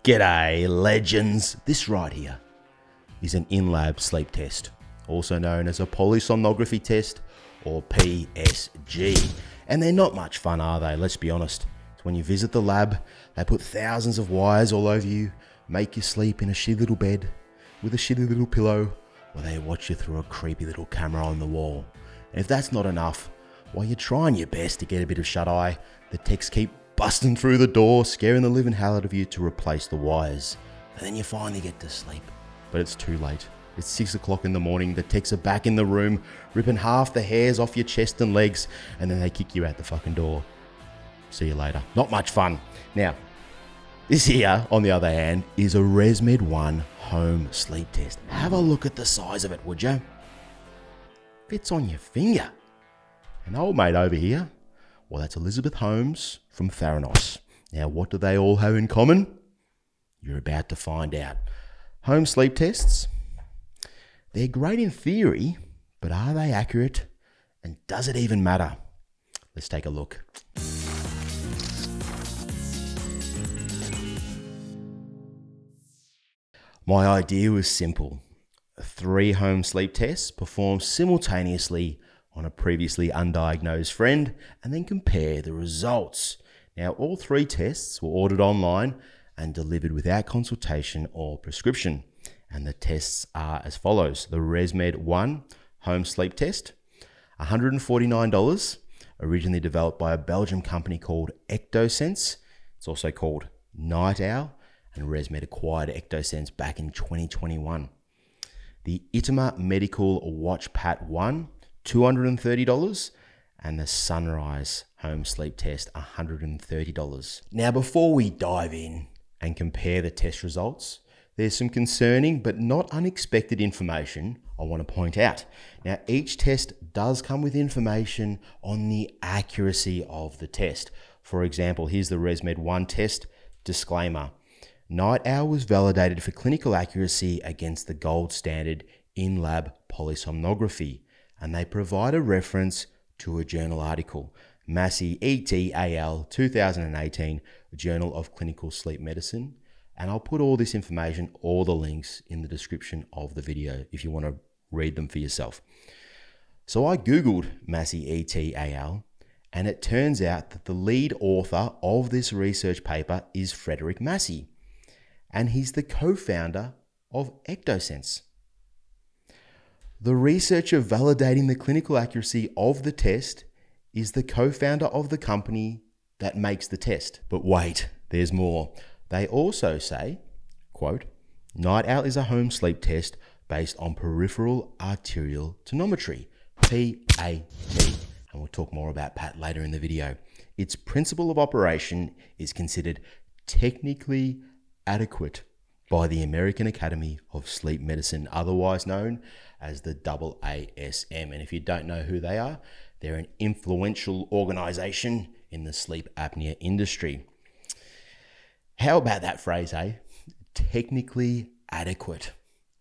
G'day, legends. This right here is an in-lab sleep test, also known as a polysomnography test or PSG. And they're not much fun, are they? Let's be honest. So when you visit the lab, they put thousands of wires all over you, make you sleep in a shitty little bed with a shitty little pillow, or they watch you through a creepy little camera on the wall. And if that's not enough, while you're trying your best to get a bit of shut-eye, the techs keep busting through the door, scaring the living hell out of you to replace the wires. And then you finally get to sleep. But it's too late. It's 6 o'clock in the morning, the techs are back in the room, ripping half the hairs off your chest and legs, and then they kick you out the fucking door. See you later. Not much fun. Now, this here, on the other hand, is a ResMed One home sleep test. Have a look at the size of it, would you? Fits on your finger. And old mate over here, well, that's Elizabeth Holmes from Theranos. Now, what do they all have in common? You're about to find out. Home sleep tests, they're great in theory, but are they accurate? And does it even matter? Let's take a look. My idea was simple. 3 home sleep tests performed simultaneously on a previously undiagnosed friend and then compare the results. Now, all 3 tests were ordered online and delivered without consultation or prescription. And the tests are as follows. The ResMed One home sleep test, $149, originally developed by a Belgian company called Ectosense. It's also called Night Owl, and ResMed acquired Ectosense back in 2021. The Itema Medical WatchPAT One, $230, and the Sunrise home sleep test, $130. Now, before we dive in and compare the test results, there's some concerning but not unexpected information I want to point out. Now, each test does come with information on the accuracy of the test. For example, here's the ResMed One test disclaimer. Night Owl was validated for clinical accuracy against the gold standard in-lab polysomnography, and they provide a reference to a journal article, Massey et al. 2018, Journal of Clinical Sleep Medicine. And I'll put all this information, all the links in the description of the video if you want to read them for yourself. So I Googled Massey et al. And it turns out that the lead author of this research paper is Frederick Massey. And he's the co-founder of Ectosense. The researcher validating the clinical accuracy of the test is the co-founder of the company that makes the test. But wait, there's more. They also say, quote, Night Owl is a home sleep test based on Peripheral Arterial Tonometry, PAT, and we'll talk more about PAT later in the video. Its principle of operation is considered technically adequate by the American Academy of Sleep Medicine, otherwise known as the AASM. And if you don't know who they are, they're an influential organization in the sleep apnea industry. How about that phrase, eh? Technically adequate.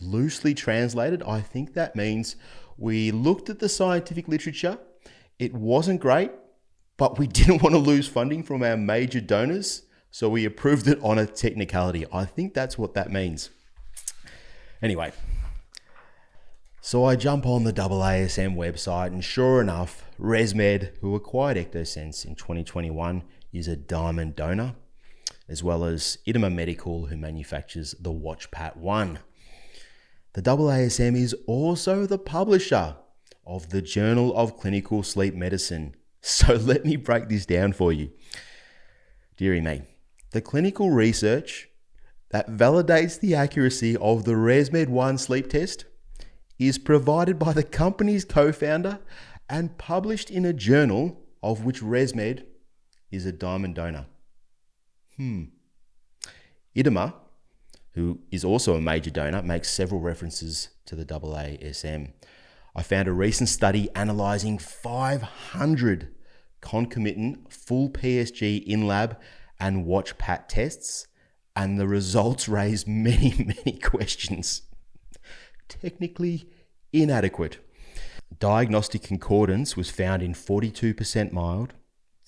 Loosely translated, I think that means we looked at the scientific literature. It wasn't great, but we didn't want to lose funding from our major donors, so we approved it on a technicality. I think that's what that means. Anyway, so I jump on the AASM website, and sure enough, ResMed, who acquired Ectosense in 2021, is a diamond donor, as well as Itema Medical, who manufactures the WatchPAT One. The AASM is also the publisher of the Journal of Clinical Sleep Medicine. So let me break this down for you. Dearie me, the clinical research that validates the accuracy of the ResMed One sleep test is provided by the company's co-founder and published in a journal of which ResMed is a diamond donor. Itema, who is also a major donor, makes several references to the AASM. I found a recent study analysing 500 concomitant full PSG in-lab and WatchPAT tests, and the results raise many questions. Technically inadequate. Diagnostic concordance was found in 42% mild,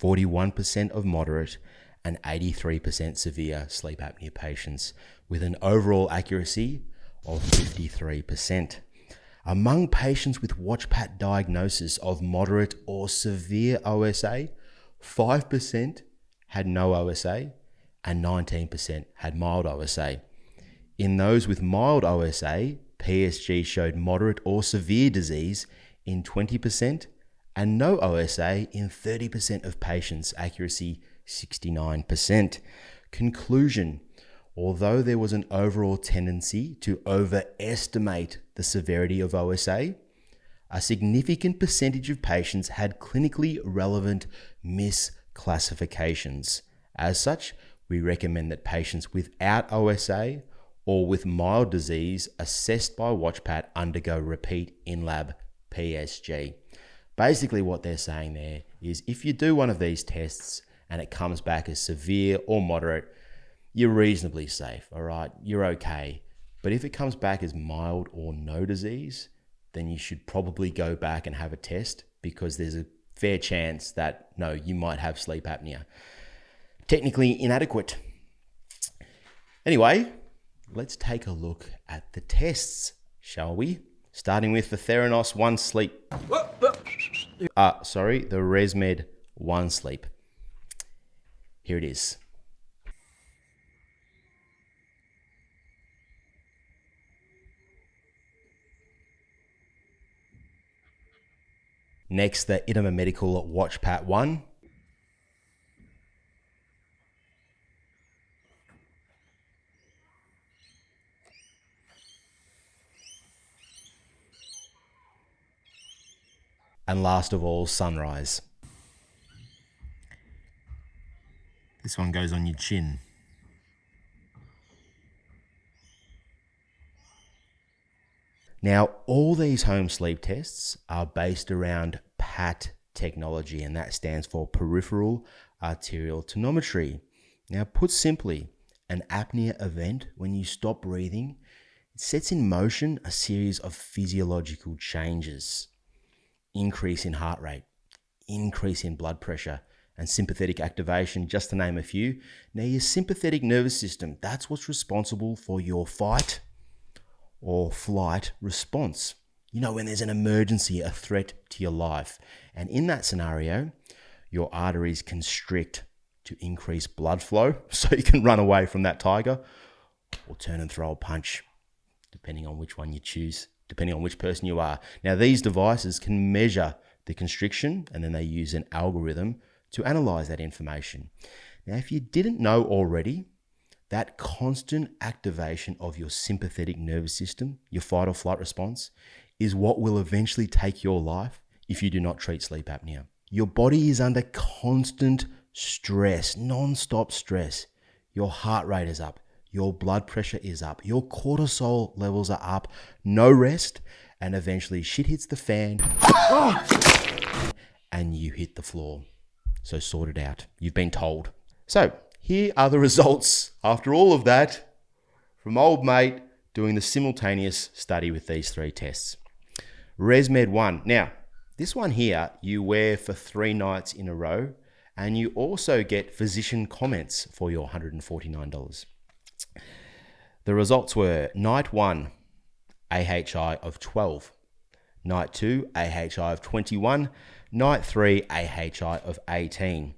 41% of moderate, and 83% severe sleep apnea patients, with an overall accuracy of 53%. Among patients with WatchPAT diagnosis of moderate or severe OSA, 5% had no OSA and 19% had mild OSA. In those with mild OSA, PSG showed moderate or severe disease in 20% and no OSA in 30% of patients, accuracy 69%. Conclusion: although there was an overall tendency to overestimate the severity of OSA, a significant percentage of patients had clinically relevant misclassifications. As such, we recommend that patients without OSA or with mild disease assessed by WatchPAT undergo repeat in-lab PSG. Basically what they're saying there is if you do one of these tests and it comes back as severe or moderate, you're reasonably safe, all right? You're okay. But if it comes back as mild or no disease, then you should probably go back and have a test, because there's a fair chance that, no, you might have sleep apnea. Technically inadequate. Anyway, let's take a look at the tests, shall we? Starting with the Theranos One Sleep. The ResMed One Sleep. Here it is. Next, the Intima Medical WatchPAT One. And last of all, Sunrise. This one goes on your chin. Now, all these home sleep tests are based around PAT technology, and that stands for Peripheral Arterial Tonometry. Now, put simply, an apnea event, when you stop breathing, it sets in motion a series of physiological changes. Increase in heart rate, increase in blood pressure, and sympathetic activation, just to name a few. Now, your sympathetic nervous system, that's what's responsible for your fight or flight response. You know, when there's an emergency, a threat to your life. And in that scenario, your arteries constrict to increase blood flow so you can run away from that tiger or turn and throw a punch, depending on which one you choose, depending on which person you are. Now, these devices can measure the constriction, and then they use an algorithm to analyze that information. Now, if you didn't know already, that constant activation of your sympathetic nervous system, your fight or flight response, is what will eventually take your life if you do not treat sleep apnea. Your body is under constant stress, non-stop stress. Your heart rate is up, your blood pressure is up, your cortisol levels are up, no rest, and eventually shit hits the fan and you hit the floor. So sort it out. You've been told. So here are the results after all of that from old mate doing the simultaneous study with these three tests. ResMed One. Now, this one here you wear for 3 nights in a row, and you also get physician comments for your $149. The results were night 1, AHI of 12, night 2, AHI of 21, night 3, AHI of 18.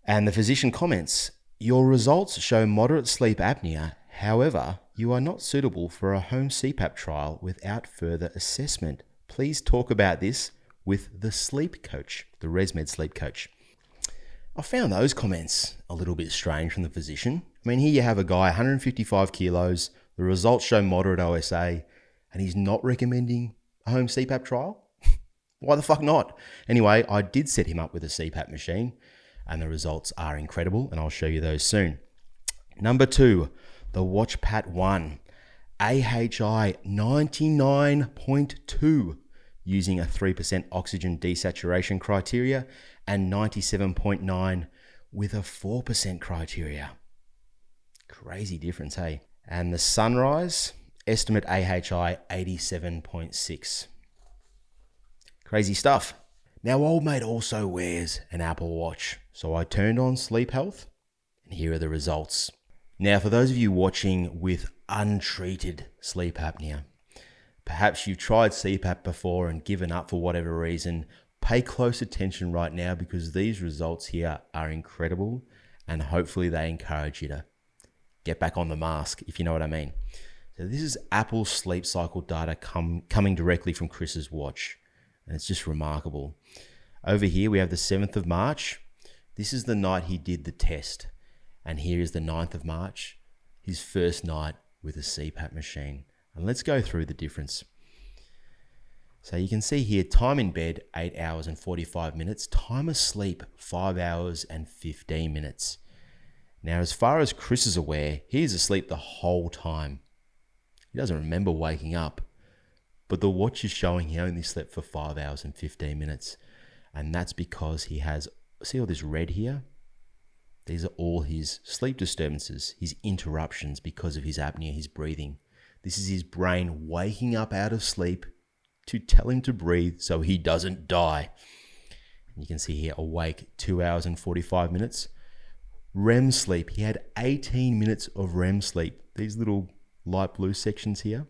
And the physician comments, your results show moderate sleep apnea. However, you are not suitable for a home CPAP trial without further assessment. Please talk about this with the sleep coach, the ResMed sleep coach. I found those comments a little bit strange from the physician. I mean, here you have a guy, 155 kilos, the results show moderate OSA, and he's not recommending a home CPAP trial? Why the fuck not? Anyway, I did set him up with a CPAP machine, and the results are incredible, and I'll show you those soon. Number 2, the WatchPAT One, AHI 99.2, using a 3% oxygen desaturation criteria, and 97.9 with a 4% criteria. Crazy difference, hey? And the Sunrise, estimate AHI 87.6. Crazy stuff. Now, old mate also wears an Apple Watch, so I turned on Sleep Health, and here are the results. Now, for those of you watching with untreated sleep apnea, perhaps you've tried CPAP before and given up for whatever reason, pay close attention right now because these results here are incredible and hopefully they encourage you to get back on the mask, if you know what I mean. So this is Apple sleep cycle data coming directly from Chris's watch, and it's just remarkable. Over here we have the 7th of March. This is the night he did the test, and here is the 9th of March, his first night with a CPAP machine. And let's go through the difference. So you can see here, time in bed, 8 hours and 45 minutes. Time asleep, 5 hours and 15 minutes. Now, as far as Chris is aware, he's asleep the whole time. He doesn't remember waking up, but the watch is showing he only slept for 5 hours and 15 minutes. And that's because he has, see all this red here? These are all his sleep disturbances, his interruptions because of his apnea, his breathing. This is his brain waking up out of sleep to tell him to breathe so he doesn't die. And you can see here, awake 2 hours and 45 minutes. REM sleep, he had 18 minutes of REM sleep. These little light blue sections here,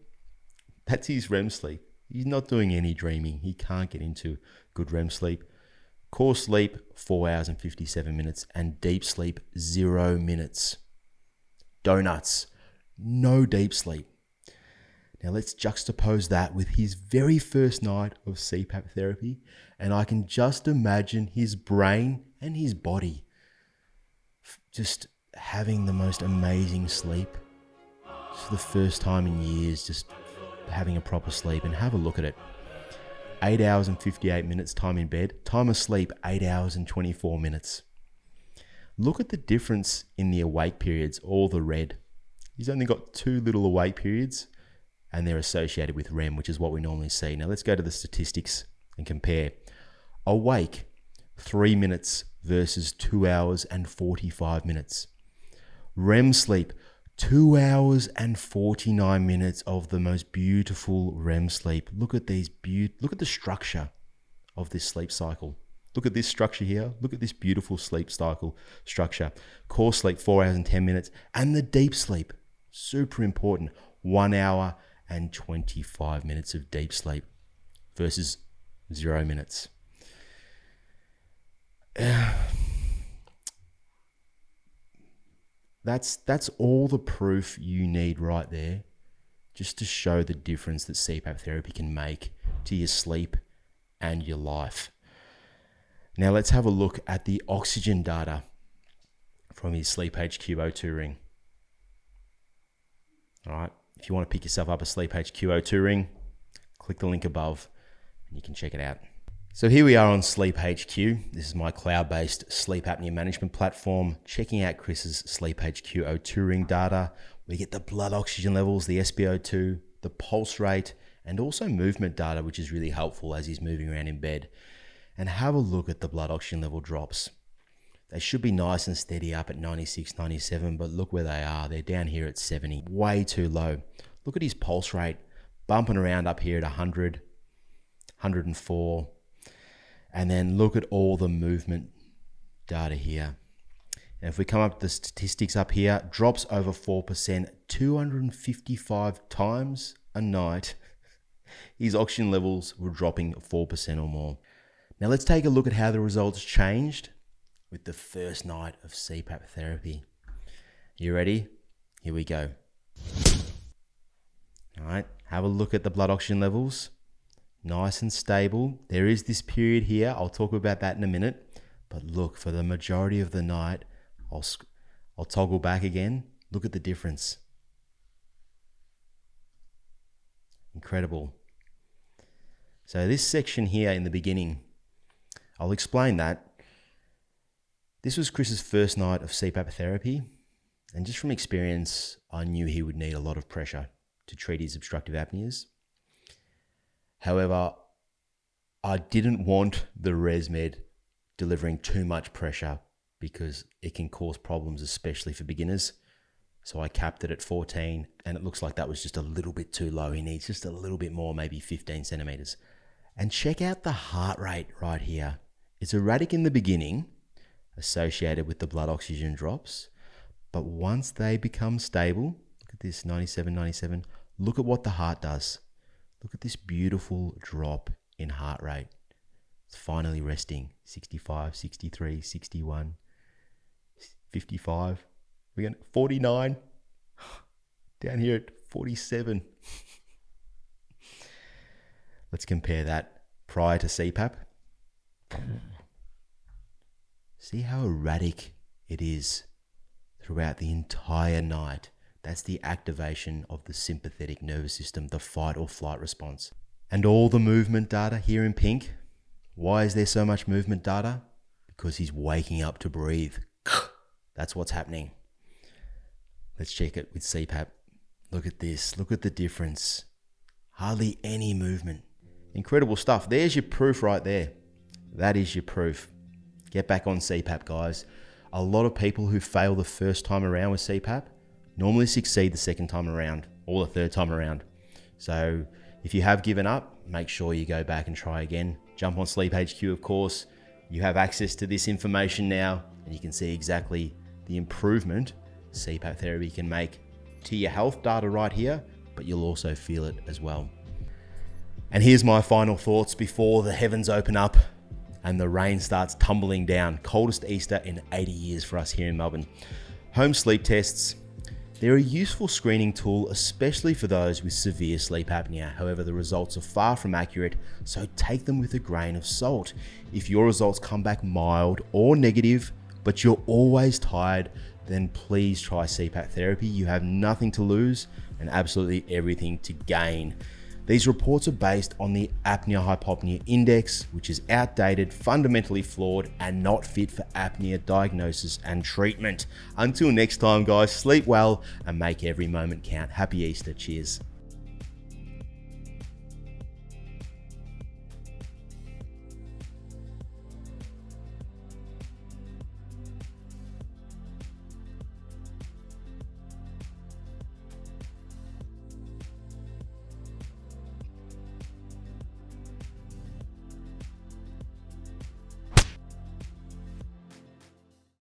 that's his REM sleep. He's not doing any dreaming. He can't get into good REM sleep. Core sleep, 4 hours and 57 minutes. And deep sleep, 0 minutes. Donuts, no deep sleep. Now let's juxtapose that with his very first night of CPAP therapy, and I can just imagine his brain and his body just having the most amazing sleep. It's for the first time in years, just having a proper sleep. And have a look at it. 8 hours and 58 minutes time in bed. Time asleep, 8 hours and 24 minutes. Look at the difference in the awake periods, all the red. He's only got 2 little awake periods, and they're associated with REM, which is what we normally see. Now let's go to the statistics and compare. Awake, 3 minutes versus 2 hours and 45 minutes. REM sleep, 2 hours and 49 minutes of the most beautiful REM sleep. Look at these look at the structure of this sleep cycle. Look at this structure here. Look at this beautiful sleep cycle structure. Core sleep, 4 hours and 10 minutes. And the deep sleep, super important, 1 hour and 25 minutes of deep sleep versus 0 minutes. That's all the proof you need right there, just to show the difference that CPAP therapy can make to your sleep and your life. Now let's have a look at the oxygen data from his SleepHQ O2 ring. All right, if you want to pick yourself up a SleepHQ O2 ring, click the link above and you can check it out. So here we are on SleepHQ. This is my cloud-based sleep apnea management platform, checking out Chris's SleepHQ O2 ring data. We get the blood oxygen levels, the SpO2, the pulse rate, and also movement data, which is really helpful as he's moving around in bed. And have a look at the blood oxygen level drops. They should be nice and steady up at 96, 97, but look where they are. They're down here at 70, way too low. Look at his pulse rate, bumping around up here at 100, 104. And then look at all the movement data here. And if we come up to the statistics up here, drops over 4%, 255 times a night. His oxygen levels were dropping 4% or more. Now let's take a look at how the results changed with the first night of CPAP therapy. You ready? Here we go. All right, have a look at the blood oxygen levels. Nice and stable. There is this period here. I'll talk about that in a minute. But look, for the majority of the night, I'll toggle back again. Look at the difference. Incredible. So this section here in the beginning, I'll explain that. This was Chris's first night of CPAP therapy. And just from experience, I knew he would need a lot of pressure to treat his obstructive apneas. However, I didn't want the ResMed delivering too much pressure because it can cause problems, especially for beginners. So I capped it at 14, and it looks like that was just a little bit too low. He needs just a little bit more, maybe 15 centimeters. And check out the heart rate right here. It's erratic in the beginning, associated with the blood oxygen drops, but once they become stable, look at this, 97, 97, look at what the heart does. Look at this beautiful drop in heart rate. It's finally resting. 65, 63, 61, 55. We're going 49. Down here at 47. Let's compare that prior to CPAP. See how erratic it is throughout the entire night. That's the activation of the sympathetic nervous system, the fight or flight response. And all the movement data here in pink. Why is there so much movement data? Because he's waking up to breathe. That's what's happening. Let's check it with CPAP. Look at this. Look at the difference. Hardly any movement. Incredible stuff. There's your proof right there. That is your proof. Get back on CPAP, guys. A lot of people who fail the first time around with CPAP normally succeed the second time around or the third time around. So if you have given up, make sure you go back and try again. Jump on SleepHQ, of course. You have access to this information now, and you can see exactly the improvement CPAP therapy can make to your health data right here, but you'll also feel it as well. And here's my final thoughts before the heavens open up and the rain starts tumbling down. Coldest Easter in 80 years for us here in Melbourne. Home sleep tests. They're a useful screening tool, especially for those with severe sleep apnea. However, the results are far from accurate, so take them with a grain of salt. If your results come back mild or negative, but you're always tired, then please try CPAP therapy. You have nothing to lose and absolutely everything to gain. These reports are based on the apnea-hypopnea index, which is outdated, fundamentally flawed, and not fit for apnea diagnosis and treatment. Until next time, guys, sleep well and make every moment count. Happy Easter. Cheers.